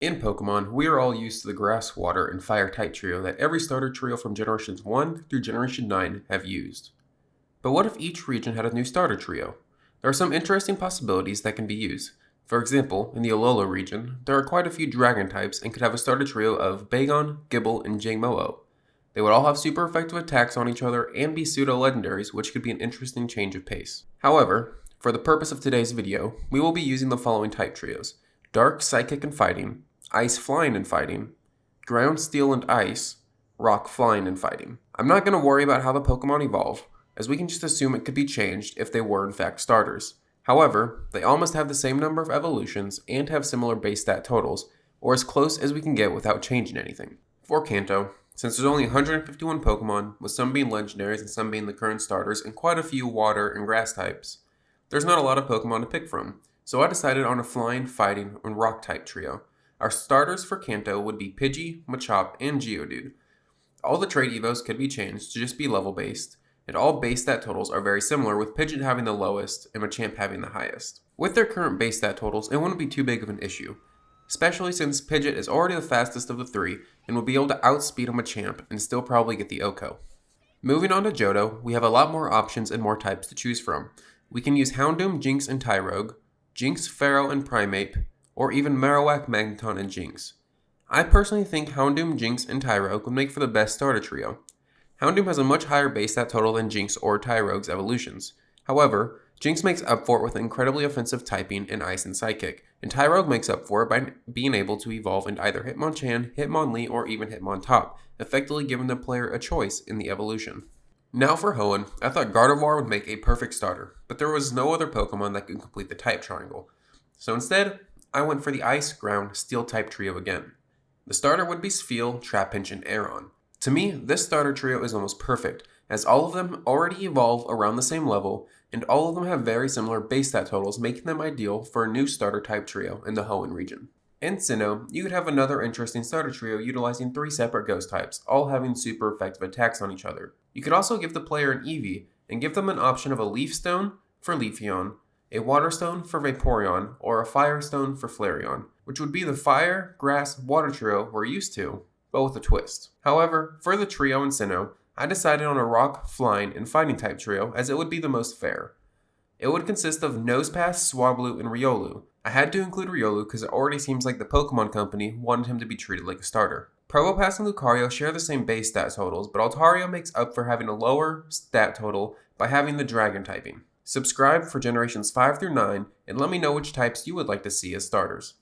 In Pokemon, we are all used to the Grass, Water, and Fire type trio that every starter trio from Generations 1 through Generation 9 have used. But what if each region had a new starter trio? There are some interesting possibilities that can be used. For example, in the Alola region, there are quite a few Dragon types and could have a starter trio of Bagon, Gibble, and Jangmo-O. They would all have super effective attacks on each other and be pseudo-legendaries, which could be an interesting change of pace. However, for the purpose of today's video, we will be using the following type trios: Dark, Psychic, and Fighting, Ice, Flying, and Fighting, Ground, Steel, and Ice, Rock, Flying, and Fighting. I'm not going to worry about how the Pokemon evolve, as we can just assume it could be changed if they were in fact starters. However, they all must have the same number of evolutions and have similar base stat totals, or as close as we can get without changing anything. For Kanto, since there's only 151 Pokemon, with some being legendaries and some being the current starters, and quite a few water and grass types, there's not a lot of Pokemon to pick from, so I decided on a Flying, Fighting, and Rock type trio. Our starters for Kanto would be Pidgey, Machop, and Geodude. All the trait evos could be changed to just be level based, and all base stat totals are very similar, with Pidgeot having the lowest and Machamp having the highest. With their current base stat totals, it wouldn't be too big of an issue, especially since Pidgeot is already the fastest of the three and will be able to outspeed a Machamp and still probably get the OHKO. Moving on to Jodo, we have a lot more options and more types to choose from. We can use Houndoom, Jynx, and Tyrogue, Jynx, Pharaoh, and Primeape, or even Marowak, Magneton, and Jynx. I personally think Houndoom, Jynx, and Tyrogue would make for the best starter trio. Houndoom has a much higher base stat total than Jynx or Tyrogue's evolutions. However, Jynx makes up for it with incredibly offensive typing in Ice and Psychic, and Tyrogue makes up for it by being able to evolve into either Hitmonchan, Hitmonlee, or even Hitmontop, effectively giving the player a choice in the evolution. Now for Hoenn, I thought Gardevoir would make a perfect starter, but there was no other Pokemon that could complete the type triangle. So instead, I went for the Ice, Ground, Steel type trio again. The starter would be Spheal, Trapinch, and Aeron. To me, this starter trio is almost perfect, as all of them already evolve around the same level, and all of them have very similar base stat totals, making them ideal for a new starter type trio in the Hoenn region. In Sinnoh, you could have another interesting starter trio utilizing 3 separate ghost types, all having super effective attacks on each other. You could also give the player an Eevee, and give them an option of a Leaf Stone for Leafeon, a Water Stone for Vaporeon, or a Fire Stone for Flareon, which would be the Fire, Grass, Water trio we're used to, but with a twist. However, for the trio in Sinnoh, I decided on a Rock, Flying, and Fighting type trio as it would be the most fair. It would consist of Nosepass, Swablu, and Riolu. I had to include Riolu because it already seems like the Pokemon Company wanted him to be treated like a starter. Probopass and Lucario share the same base stat totals, but Altaria makes up for having a lower stat total by having the Dragon typing. Subscribe for Generations 5 through 9 and let me know which types you would like to see as starters.